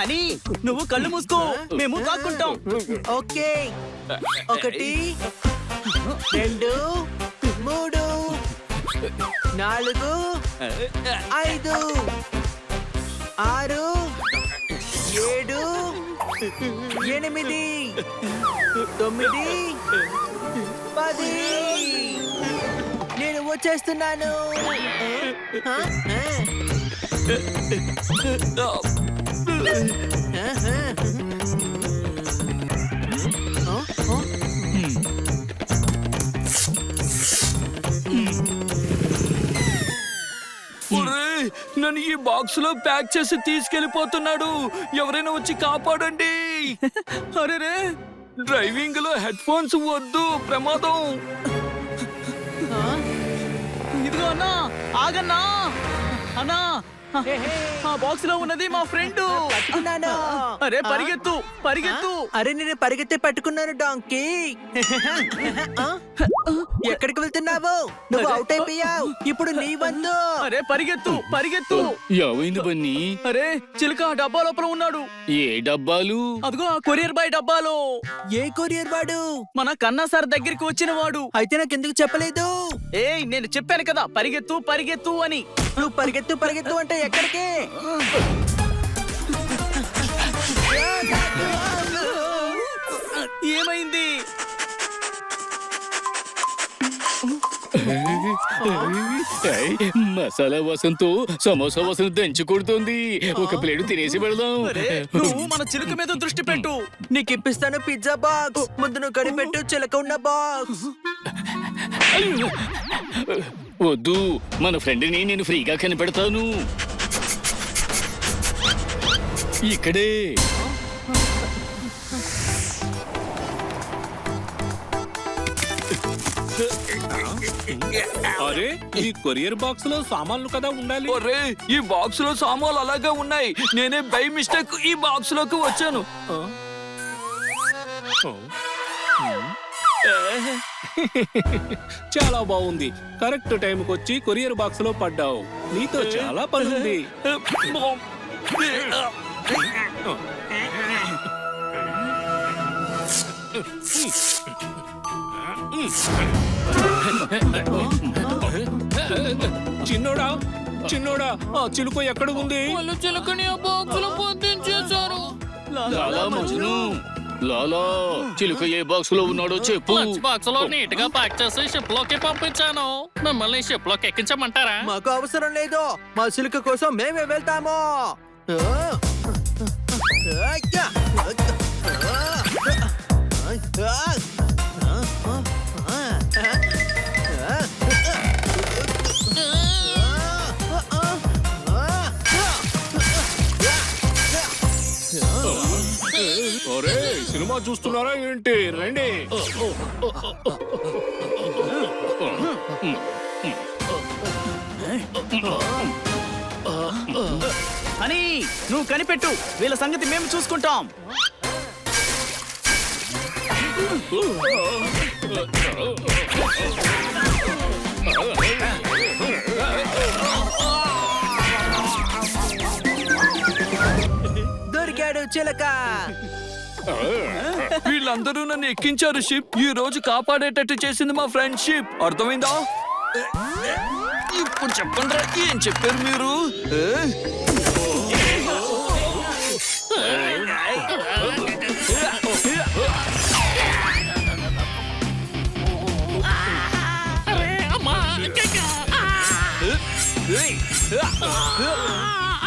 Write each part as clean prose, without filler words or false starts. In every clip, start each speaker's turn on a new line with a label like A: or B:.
A: Honey నువ్వు కళ్ళు మూసుకో, మేము దాక్కుంటాం.
B: ఓకే 1 2 3 4 5 6 7 8 9 10 నేను వచ్చేస్తున్నాను.
C: నన్ను ఈ బాక్స్ లో ప్యాక్ చేసి తీసుకెళ్లిపోతున్నాడు. ఎవరైనా వచ్చి కాపాడండి.
A: అరే
C: డ్రైవింగ్ లో హెడ్ ఫోన్స్ వద్దు, ప్రమాదం.
A: ఇదిగో అన్నా, ఆగన్నా. అన్నా ఆ బాక్స్ లో ఉన్నది మా ఫ్రెండ్.
B: పట్టుకున్నాను.
A: అరే పరిగెత్తు పరిగెత్తు.
B: అరే నేను పరిగెత్తే పట్టుకున్నాను డాంకీ. ఎక్కడికి వెళ్తున్నావు? నువ్వు అవుట్ అయిపోయావు. ఇప్పుడు నీ వంతు.
A: అరే పరిగెత్తు పరిగెత్తు.
C: ఏమైంది బన్నీ?
A: అరే చిలుక ఆ డబ్బా లోపల ఉన్నాడు.
C: ఏ డబ్బాలు?
A: అదిగో ఆ కొరియర్ బాయ్ డబ్బాలో.
B: ఏ కొరియర్ వాడు?
A: మన కన్నా సార్ దగ్గరికి వచ్చిన వాడు.
B: అయితే నాకెందుకు చెప్పలేదు?
A: ఏయ్ నేను చెప్పాను కదా పరిగెత్తు పరిగెత్తు అని.
B: నువ్వు పరిగెత్తు పరిగెత్తు అంటే ఎక్కడికి?
A: ఏమైంది?
C: మసాలా వాసనతో సమోసా వాసన దంచి కొడుతుంది. ఒక ప్లేట్ తినేసి వెళదాం.
A: అరే నువ్వు మన చిలుక మీద దృష్టి పెట్టు.
B: నీకు ఇప్పిస్తాను పిజ్జా బాక్స్. ముందు నువ్వు కనిపెట్టు చిలక ఉన్న బాక్స్.
C: వద్దు, మన ఫ్రెండ్ని నేను ఫ్రీగా కనిపెడతాను. ఇక్కడే.
D: అరే ఈ కొరియర్ బాక్స్ లో సామాన్లు కదా ఉండాలి.
C: అరే ఈ బాక్స్ లో సామాన్లు అలాగే ఉన్నాయి. నేనే బై మిస్టేక్ ఈ బాక్స్ లోకి వచ్చాను.
D: చాలా బాగుంది. కరెక్ట్ టైంకి వచ్చి కొరియర్ బాక్స్ లో పడ్డావు. నీతో చాలా పని ఉంది. చిన్నోడా చిన్నోడా ఆ చిలుక ఎక్కడ ఉంది?
E: వాళ్ళు చిలుకని ఆ బాక్స్ లో పొందించేశారు.
C: లాలా మజ్ను, లాలా చిలుక ఏ బాక్స్ లో ఉన్నాడో చెప్పు.
E: లంచ్ బాక్స్ లో నీట్ గా ప్యాక్ చేసి షిప్ లోకి పంపించాను. మిమ్మల్ని షిప్ లోకి ఎక్కించమంటారా?
B: మాకు అవసరం లేదు. మా చిలుక కోసం మేమే వెళ్తాము.
D: అరే సినిమా చూస్తున్నారా ఏంటి? రండి.
A: అని నువ్వు కనిపెట్టు, వీళ్ళ సంగతి మేము చూసుకుంటాం.
B: దొరికాడు చిలక.
C: వీళ్ళందరూ నన్ను ఎక్కించారు షిప్. ఈ రోజు కాపాడేటట్టు చేసింది మా ఫ్రెండ్షిప్. అర్థమైందా? ఇప్పుడు చెప్పండి, ఏం చెప్పారు మీరు?
E: అరే అమ్మా!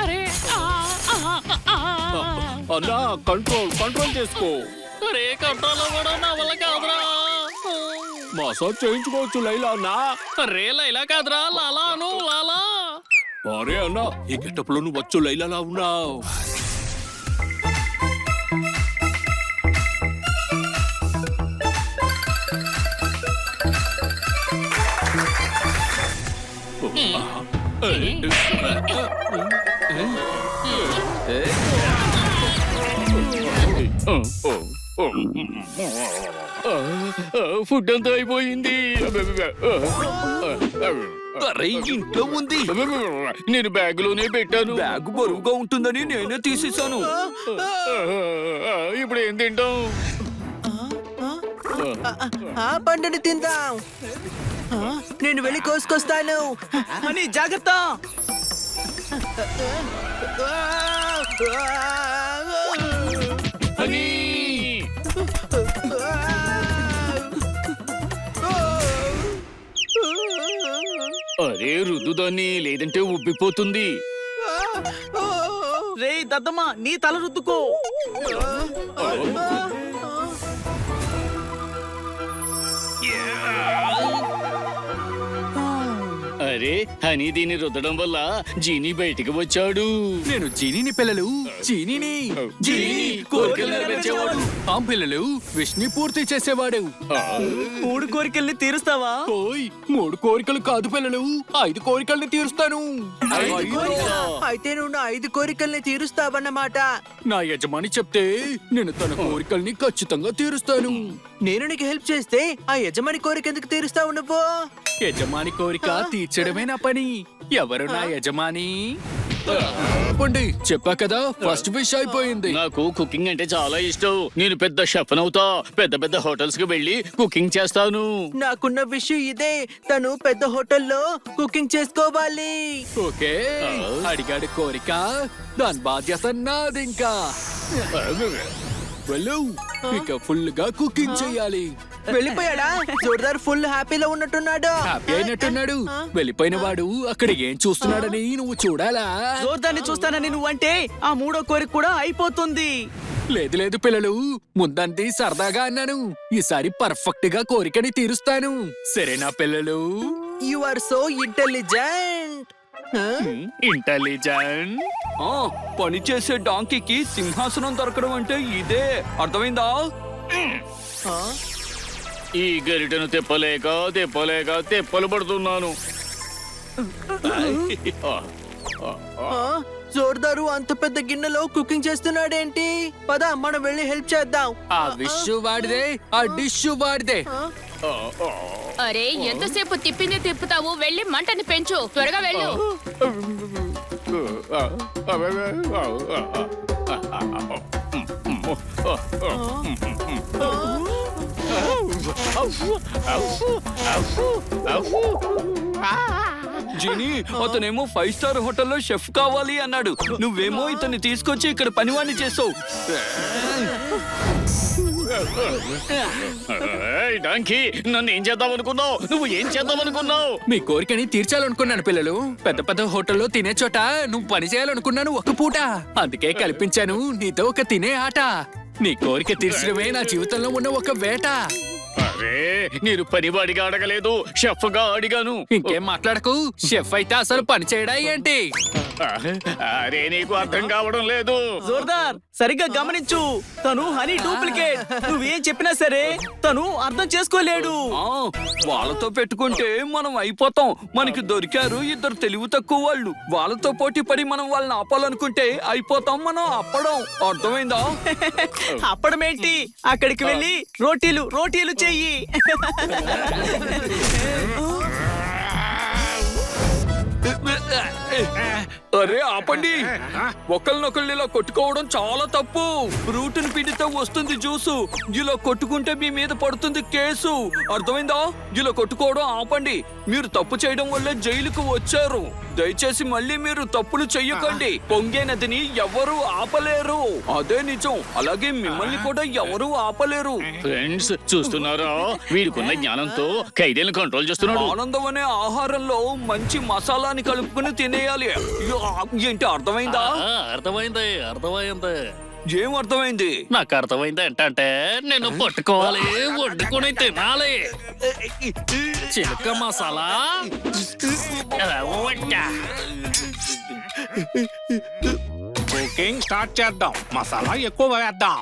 E: అరే
D: అన్నా కంట్రోల్ చేసుకో.
E: అరే కంట్రోల్ అవ్వడం నా వల్ల కాదురా.
D: మసాజ్ చేయించుకోవచ్చు లైలా అన్నా.
E: అరే లైలా కాదురా, లాలా అను, లాలా.
D: అరే అన్నా ఈ గెటప్ లో నువ్వు వచ్చు లైలాలా ఉన్నావు.
C: ఫుడ్ అంతా అయిపోయింది. అరే ఇంట్లో ఉంది.
E: నేను బ్యాగులోనే పెట్టాను.
C: బ్యాగ్ బరువుగా ఉంటుందని నేనే తీసేశాను.
E: ఇప్పుడు ఏం తింటాం?
B: ఆ పండుని తిందాం. నేను వెళ్ళి కోసుకొస్తాను.
A: అని జాగ్రత్త.
E: హనీ! అరే రుద్దుదాన్ని, లేదంటే ఉబ్బిపోతుంది.
A: రే దద్దమ్మ, నీ తల రుద్దుకో.
E: అరే హనీ, దీన్ని రుద్దడం వల్ల జీనీ బయటికి వచ్చాడు.
C: నేను జీనీని పిల్లలు, జీనీని. జీనీ కోరికలు నెరవేర్చేవాడు. ఆ పిల్లలు విష్ణు పూర్తి చేసేవాడు.
A: 3 కోరికల్ని తీరుస్తావా?
C: ఓయ్ 3 కోరికలు కాదు పిల్లలు, 5 కోరికల్ని తీరుస్తాను.
B: అయితే నువ్వు నా 5 కోరికల్ని తీరుస్తావన్నమాట.
C: నా యజమాని చెప్తే నేను తన కోరికల్ని ఖచ్చితంగా తీరుస్తాను.
B: నేను నీకు హెల్ప్ చేస్తే ఆ యజమాని కోరిక ఎందుకు తీరుస్తావు నువ్వు?
C: యజమాని కోరిక తీర్చడమే నా పని. ఎవరు నా యజమాని? పండి చెప్పా కదా, ఫస్ట్ విష్ అయిపోయింది.
E: నాకు కుకింగ్ అంటే చాలా ఇష్టం. నేను పెద్ద షెఫ్ అవుతా. పెద్ద పెద్ద హోటల్స్ కి వెళ్ళి కుకింగ్ చేస్తాను.
B: నాకున్న విషయం ఇదే, తను పెద్ద హోటల్లో కుకింగ్ చేసుకోవాలి.
C: ఓకే, అడిగాడు కోరిక, దాని బాధ్యత నాదింకా. వెళ్ళు, ఇక ఫుల్ గా కుకింగ్ చెయ్యాలి.
B: వెళ్ళిపోయాడా? జోర్దార్ ఫుల్ హ్యాపీలో ఉన్నట్టున్నాడు.
C: హ్యాపీ అయినట్టున్నాడు. వెళ్ళిపోయిన వాడు అక్కడ ఏం చూస్తున్నాడని నువ్వు చూడాలా?
A: జోర్దాన్ని చూస్తానని నువ్వంటే ఆ 3వ కోరిక కూడా అయిపోతుంది.
C: లేదు లేదు పిల్లలు, ముందంది సరదాగా అన్నాను. ఈసారి పర్ఫెక్ట్ గా కోరికని తీరుస్తాను. సరేనా పిల్లలు?
B: You are so intelligent.
E: Intelligent.
C: పని చేసే డాంకీకి సింహాసనం దొరకడం అంటే ఇదే, అర్థమైందా?
E: ఈ గరిటెను తెప్పలేక తెప్పలు పడుతున్నాను.
B: జోర్దారు అంత పెద్ద గిన్నెలో కుకింగ్ చేస్తున్నాడేంటి? పద మనం వెళ్ళి హెల్ప్ చేద్దాం.
C: ఆ విష్ వాడిదే, ఆ డిష్ వాడిదే.
F: అరే ఎంతసేపు తిప్పింది తిప్పుతావు, వెళ్ళి మంటని పెంచు, త్వరగా వెళ్ళు.
C: జీనీ, అతనేమో 5 స్టార్ హోటల్లో షెఫ్ కావాలి అన్నాడు. నువ్వేమో ఇతన్ని తీసుకొచ్చి ఇక్కడ పనివాణ్ణి చేసావు.
E: డాంకీ, నన్ను ఏం చేద్దాం అనుకున్నావు? నువ్వు ఏం చేద్దాం అనుకున్నావు?
C: మీ కోరికని తీర్చాలనుకున్నాను పిల్లలు. పెద్ద పెద్ద హోటల్లో తినే చోట నువ్వు పని చేయాలనుకున్నాను ఒక పూట. అందుకే కల్పించాను నీతో ఒక తినే ఆట. నీ కోరిక తీర్చడమే నా జీవితంలో ఉన్న ఒక వేట.
E: అరే నేను పనివాడిగా అడగలేదు, షెఫ్ గా అడిగాను.
C: ఇంకేం మాట్లాడకు. షెఫ్ అయితే అసలు పని చేయడా ఏంటి?
E: అరే నీకు అర్థం కావడం లేదు.
A: జోర్దార్ సరిగ్గా గమనించు, తను హనీ డూప్లికేట్. నువ్వేం చెప్పినా సరే తను అర్థం చేసుకోలేడు.
C: వాళ్ళతో పెట్టుకుంటే మనం అయిపోతాం. మనకి దొరికారు 2 తెలివి తక్కువ వాళ్ళు. వాళ్ళతో పోటీ పడి మనం వాళ్ళని ఆపాలనుకుంటే అయిపోతాం మనం అప్పడం. అర్థమైందా?
A: అప్పడమేంటి, అక్కడికి వెళ్ళి రోటీలు చెయ్యి.
C: అరే ఆపండి, ఒకళ్ళనొకళ్ళు ఇలా కొట్టుకోవడం చాలా తప్పు. రూటుని పిండితే వస్తుంది జ్యూసు, ఇలా కొట్టుకుంటే మీ మీద పడుతుంది కేసు. అర్థమైందా? ఇలా కొట్టుకోవడం ఆపండి. మీరు తప్పు చేయడం వల్లే జైలుకు వచ్చారు. దయచేసి మళ్ళీ మీరు తప్పులు చెయ్యకండి. పొంగే నదిని ఎవరూ ఆపలేరు, అదే నిజం. అలాగే మిమ్మల్ని కూడా ఎవరూ ఆపలేరు.
E: ఫ్రెండ్స్ చూస్తున్నారా, వీడికున్న జ్ఞానంతో ఖైదీలను కంట్రోల్ చేస్తున్నాడు.
C: ఆనందం అనే ఆహారంలో మంచి మసాలాని కలుపుకుని తినేయాలి. ఏంటి అర్థమైందా?
E: అర్థమైంది.
C: ఏం అర్థమైంది?
E: నాకు అర్థమైంది ఏంటంటే నేను పట్టుకోవాలి, వండుకొని తినాలి. చిలక మసాలా
D: కుకింగ్ స్టార్ట్ చేద్దాం. మసాలా ఎక్కువ వేద్దాం.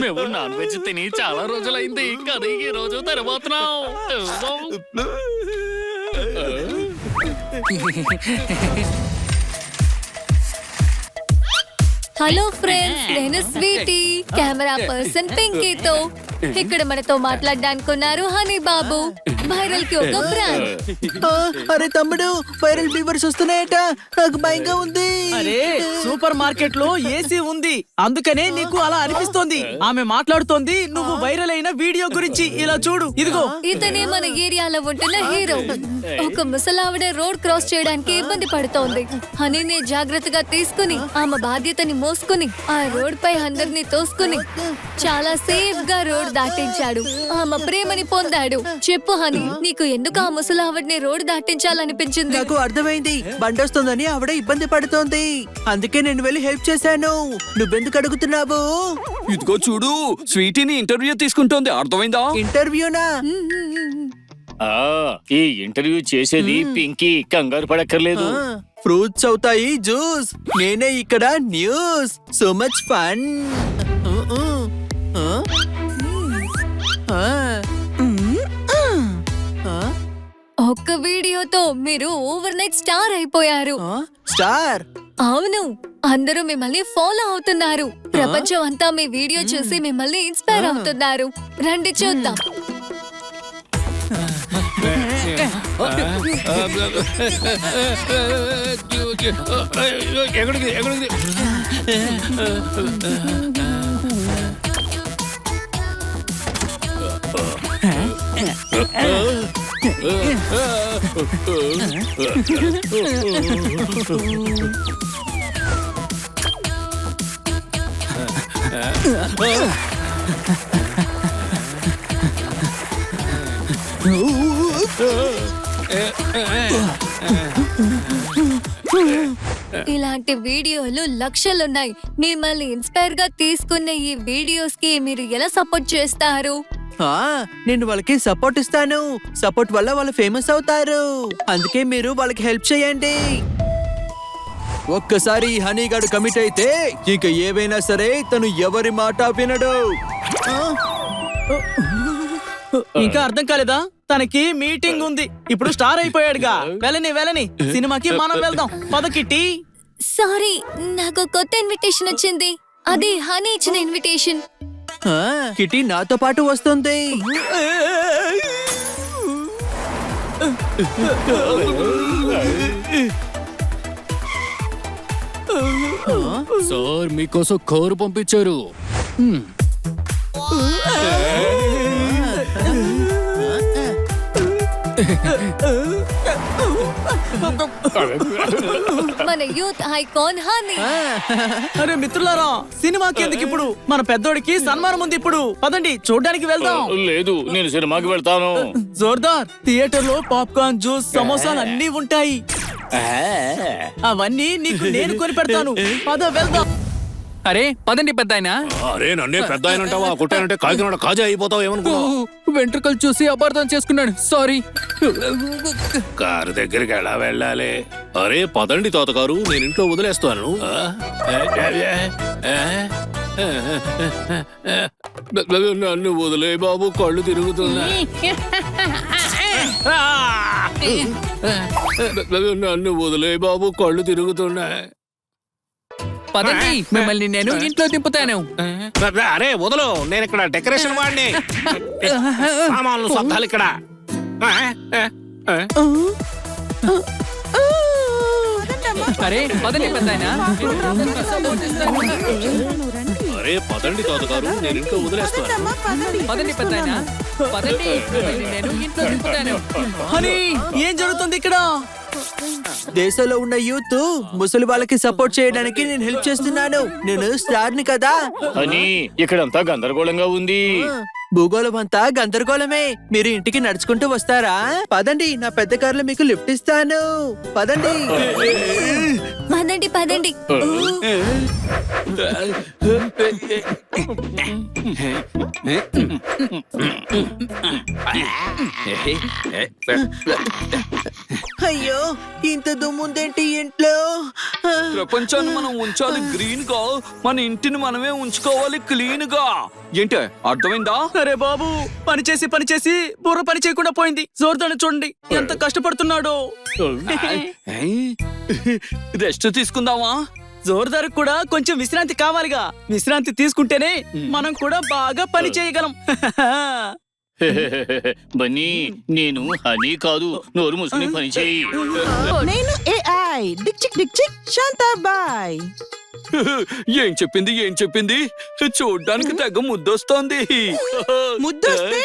E: మేము నాన్ వెజ్ తిని చాలా రోజులైంది, కానీ ఈ రోజు తినబోతున్నాం.
G: హలో ఫ్రెండ్స్, నేను స్వీటీ, కెమెరా పర్సన్ పింకీతో. ఇక్కడ మనతో మాట్లాడడానుకున్నారు హనీ బాబు, వైరల్ కి ఒక బ్రాండ్.
B: అరే తమ్ముడు, వైరల్ ఫీవర్స్ వస్తున్నాయట, నాకు భయంగా ఉంది.
A: అరే సూపర్ మార్కెట్ లో ఏసీ ఉంది, అందుకనే నీకు అలా అనిపిస్తోంది. ఆమె మాట్లాడుతోంది నువ్వు వైరల్ అయిన వీడియో గురించి. ఇలా చూడు, ఇదిగో.
G: ఇతనే మన ఏరియాలో ఉంటున్న హీరో. ఒక ముసలావిడ రోడ్ క్రాస్ చేయడానికి ఇబ్బంది పడుతోంది. హనీని జాగ్రత్తగా తీసుకుని ఆమె బాధ్యతని మోసుకుని ఆ రోడ్ పై అందరినీ తోసుకుని చాలా సేఫ్ గా రోడ్ దాటించాడు. ఆమె ప్రేమని పొందాడు. చెప్పు హనీ, నీకు ఎందుకు ఆ ముసలావిడ్ని రోడ్ దాటించాలనిపించింది?
B: నాకు అర్థమైంది, బండొస్తుందని ఆవిడ ఇబ్బంది పడుతోంది, అందుకే నేను వెళ్ళి హెల్ప్ చేశాను. నువ్వెందుకు అడుగుతున్నావు?
C: ఇదిగో చూడు, స్వీటీని ఇంటర్వ్యూ తీసుకుంటోంది, అర్థమైందా?
B: ఇంటర్వ్యూనా?
E: ఆ ఈ ఇంటర్వ్యూ చేసేది పింకీ, కంగారు పడక్కర్లేదు.
B: ఫ్రూట్స్ అవుతాయి జ్యూస్, నేనే ఇక్కడ న్యూస్. So much fun.
G: ఒక్క వీడియోతో మీరు ఓవర్ నైట్ స్టార్ అయిపోయారు.
B: స్టార్?
G: అవును, అందరూ మిమ్మల్ని ఫాలో అవుతున్నారు. ప్రపంచం అంతా మీ వీడియో చూసి మిమ్మల్ని ఇన్స్పైర్ అవుతున్నారు. రండి చూద్దాం.
D: ఎక్కడికి ఎక్కడికి
G: ఇలాంటి వీడియోలు లక్షలున్నాయి. మిమ్మల్ని ఇన్స్పైర్ గా తీసుకున్న ఈ వీడియోస్ కి మీరు ఎలా సపోర్ట్ చేస్తారు?
B: నేను వాళ్ళకి సపోర్ట్ ఇస్తాను. సపోర్ట్ వల్ల వాళ్ళు ఫేమస్ అవుతారు, అందుకే మీరు వాళ్ళకి హెల్ప్ చేయండి. ఒక్కసారి ఈ హనీగాడు కమిట్ అయితే ఇక ఏవైనా సరే తను ఎవరి మాట వినడు.
A: ఇంకా అర్థం కాలేదా? తనకి మీటింగ్ ఉంది, ఇప్పుడు స్టార్ అయిపోయాడుగా. వెళ్ళని సినిమాకి మనం వెళ్దాం. పద కిట్టి.
G: సారీ, నాకు కొత్త ఇన్విటేషన్ వచ్చింది. అది హనీ ఇచ్చిన ఇన్విటేషన్.
B: కిటీ నాతో పాటు వస్తుంది.
E: సార్ మీకోసం కారు పంపించారు.
G: మన యూత్ ఐకాన్ హనీ.
A: అరే మిత్రులారా, సినిమాకి ఎందుకు ఇప్పుడు? మన పెద్దోడికి సన్మానం ఉంది ఇప్పుడు. పదండి చూడ్డానికి వెళ్దాం.
E: లేదు, నేను సినిమాకి వెళ్తాను.
A: జోర్దార్, థియేటర్ లో పాప్కార్న్, జ్యూస్, సమోసాలు అన్నీ ఉంటాయి. అవన్నీ నీకు నేను కొని పెడతాను. పద వెళ్దాం.
H: అరే పదండి పెద్ద ఆయన.
D: అరే నన్నే పెద్ద ఆయన అంటావా? కొట్టానంటే కాకినాడ కాజా అయిపోతావు ఏమనుకున్నావు?
H: వెంట్రుకలు చూసి అపార్థం చేసుకున్నాడు, సారీ.
D: కారు దగ్గరికి ఎలా వెళ్ళాలి? అరే పదండి తాతగారు, నేను ఇంట్లో వదిలేస్తాను. నన్ను వదిలే బాబు, కళ్ళు తిరుగుతున్నాయి. నన్ను వదిలే బాబు, కళ్ళు తిరుగుతున్నాయి.
H: పదండి, మిమ్మల్ని నేను ఇంట్లో దింపుతాను.
D: అరే వదలు, నేను ఇక్కడ డెకరేషన్ వాడిని. సామాన్లు సర్దాలి ఇక్కడ.
H: అరే పదండి పెద్ద ఆయన.
D: అరే పదండి తాతగారు, నేను ఇంట్లో వదిలేస్తాను.
H: పదండి పెద్ద ఆయన, పదండి, మిమ్మల్ని నేను ఇంట్లో దింపుతాను.
A: హనీ, ఏం జరుగుతుంది ఇక్కడ?
B: దేశంలో ఉన్న యూత్ ముసలి వాళ్ళకి సపోర్ట్ చేయడానికి నేను హెల్ప్ చేస్తున్నాను. నేను స్టార్ ని కదా.
E: అని ఇక్కడంతా గందరగోళంగా ఉంది.
B: భూగోళం అంతా గందరగోళమే. మీరు ఇంటికి నడుచుకుంటూ వస్తారా? పదండి, నా పెద్ద కారులో మీకు లిఫ్ట్ ఇస్తాను. పదండి.
G: పదండి పదండి.
B: అయ్యో, ఇంత దుమ్ముందేంటి ఇంట్లో?
C: ప్రపంచాన్ని మనం ఉంచాలి గ్రీన్ గా, మన ఇంటిని మనమే ఉంచుకోవాలి క్లీన్ గా. ఏంటి అర్థమైందా?
A: అరే బాబు, పని చేసి బుర్ర పని చేయకుండా పోయింది. జోర్దాన్ని చూడండి ఎంత కష్టపడుతున్నాడో.
C: రెస్ట్ తీసుకుందామా?
A: జోర్దార్ కూడా కొంచెం విశ్రాంతి కావాలిగా. విశ్రాంతి తీసుకుంటేనే మనం కూడా బాగా పని చేయగలం.
E: బన్నీ నేను హనీ కాదు, నోరు మూసుకుని పని చేయి.
I: నేను ఏఐ డిక్చిక్ డిక్చిక్ శాంతాబాయ్.
C: ఏం చెప్పింది చూడ్డానికి తెగ ముద్దొస్తోంది.
I: ముద్దొస్తే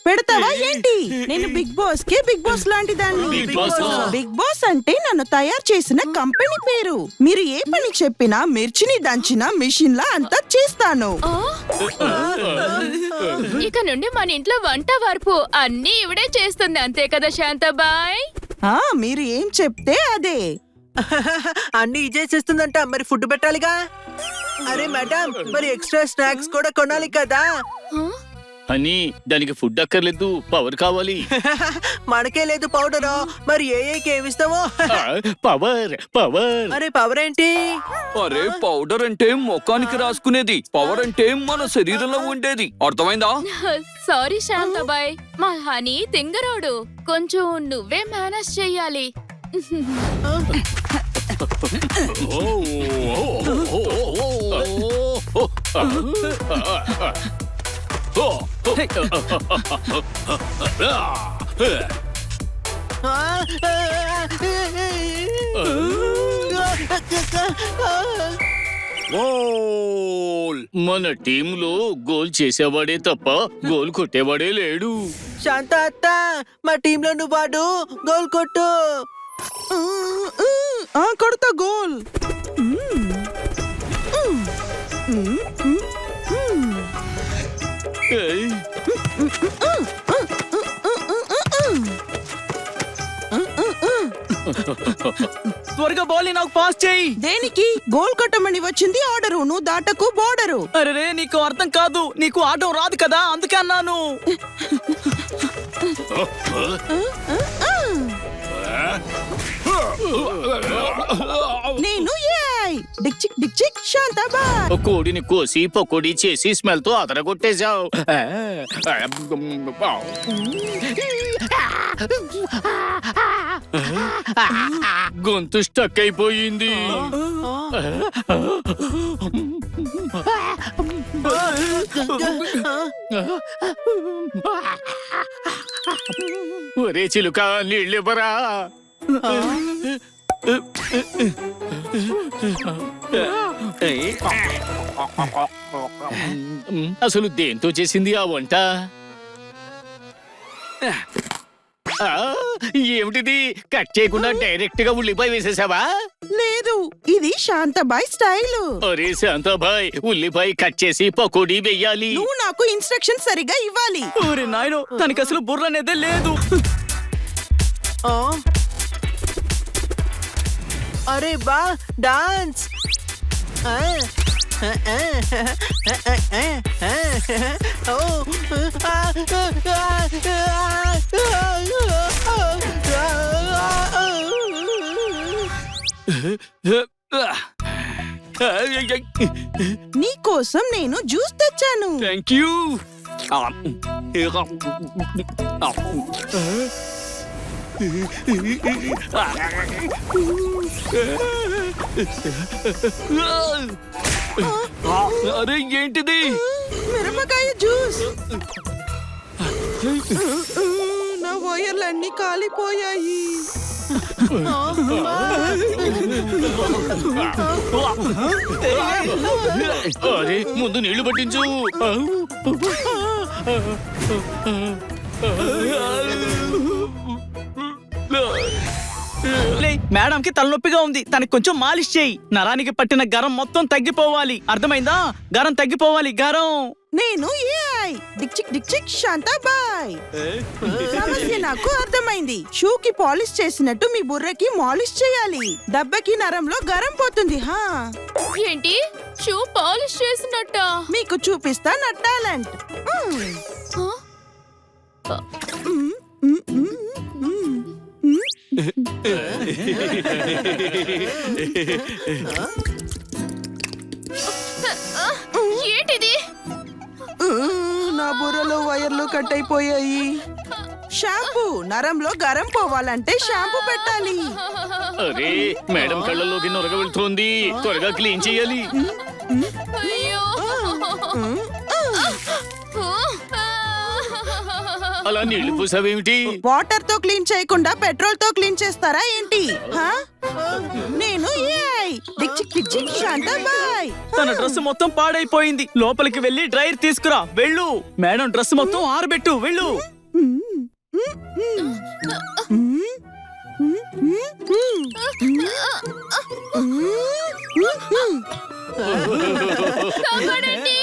I: పెడతావా ఏంటి? నేను బిగ్ బాస్ కి బిగ్ బాస్ లాంటి దాన్ని.
E: బిగ్ బాస్ ఆ?
I: బిగ్ బాస్ అంటే నన్ను తయారు చేసిన కంపెనీ పేరు. మీరు ఏ పని చెప్పినా మిర్చిని దంచిన మిషన్ లా అంతా చేస్తాను.
F: ఇక నుండి మన ఇంట్లో వంట వరపు అన్ని ఇవిడే చేస్తుంది, అంతే కదా శాంతాబాయ్?
I: మీరు ఏం చెప్తే అదే.
B: అన్ని ఇజే చేస్తుందంట, మరి ఫుడ్ పెట్టాలిగా. అరే మేడం, మరి ఎక్స్ట్రా స్నాక్స్ కూడా కొనాలి కదా.
E: హనీ దానికి ఫుడ్ అక్కర్లేదు, పవర్ కావాలి.
B: మనకే లేదు పౌడరు, మరి ఏకి ఏమిస్తావో.
E: Power power.
B: అరే పవర్ ఏంటి?
C: అరే పౌడర్ అంటే ముఖానికి రాసుకునేది, పవర్ అంటే మన శరీరంలో ఉండేది. అర్థమైందా?
F: సారీ శాంతాబాయ్, మా హనీ తింగరోడు, కొంచెం నువ్వే మేనేజ్ చెయ్యాలి.
E: మన టీంలో గోల్ చేసేవాడే తప్ప గోల్ కొట్టేవాడే లేడు.
B: శాంత అత్త, మా టీంలో నువ్వు వాడు గోల్ కొట్టు.
I: కొడతా గోల్.
A: త్వరగా బాల్ నాకు పాస్ చేయి.
I: దేనికి? గోల్ కొట్టమని వచ్చింది ఆర్డరు, నువ్వు దాటకు బోర్డరు.
A: అరే నీకు అర్థం కాదు, నీకు ఆడడం రాదు కదా, అందుకే అన్నాను.
I: నేను ఏఐ డిక్చిక్ డిక్చిక్ శాంతాబాయ్.
E: కోడిని కోసి పకోడీ చేసి స్మెల్ తో అదరగొట్టేశావు. గొంతు స్టక్ అయిపోయింది. ఒరే చిలుక, నీళ్ళివ్వరా. అసలు దేంతో చేసింది ఆ వంట? ఏమిటిది? కట్ చేయకుండా డైరెక్ట్ గా ఉల్లిపాయ వేసేసావా?
I: లేదు, ఇది శాంతాబాయ్ స్టైల్.
E: అరే శాంతాబాయ్, ఉల్లిపాయ కట్ చేసి పకోడీ వెయ్యాలి.
I: నువ్వు నాకు ఇన్స్ట్రక్షన్ సరిగా ఇవ్వాలి.
A: ఊరి నాయనో, తనకి అసలు బుర్ర అనేదే లేదు.
B: అరే బా, డాన్స్.
I: నీ కోసం నేను జ్యూస్ తెచ్చాను.
C: Thank you. అరే ఏంటిది?
I: మిరపకాయ జ్యూస్. నా వైర్లన్నీ కాలిపోయాయి.
E: అరే ముందు నీళ్లు పట్టించు.
A: మేడం కి తలనొప్పిగా ఉంది, తనకి కొంచెం మాలిష్ చేయి. నరానికి పట్టిన గరం మొత్తం తగ్గిపోవాలి, అర్థమైందా? గరం తగ్గిపోవాలి, గరం.
I: నేను ఏఐ డిక్చిక్ డిక్చిక్ శాంతాబాయ్. సమస్య నాకు అర్థమైంది. షూకి పాలిష్ చేసినట్టు మీ బుర్రకి మాలిష్ చేయాలి. దెబ్బకి నరంలో గరం పోతుంది.
F: ఏంటి? షూ పాలిష్ చేసినట్ట?
I: మీకు చూపిస్తా నా టాలెంట్.
F: ఏంటిది?
I: నా బుర్రలో వైర్లు కట్ అయిపోయాయి. షాంపూ నరంలో గరం పోవాలంటే షాంపూ పెట్టాలి.
E: అరే మేడం కళ్ళలోకి నొరగ వెళ్తోంది, త్వరగా క్లీన్ చేయాలి.
F: అయ్యో
E: అలా నీళ్లు పూసావేమిటి?
I: వాటర్ తో క్లీన్ చేయకుండా పెట్రోల్ తో క్లీన్ చేస్తారా ఏంటి? హా? నేను ఏఐ. డిక్చిక్ డిక్చిక్ శాంతాబాయ్.
A: తన డ్రెస్ మొత్తం పాడైపోయింది. లోపలికి వెళ్ళి డ్రైర్ తీసుకురా వెళ్ళు. మేడం డ్రెస్ మొత్తం ఆరబెట్టు వెళ్ళు.
F: కాపాడండి.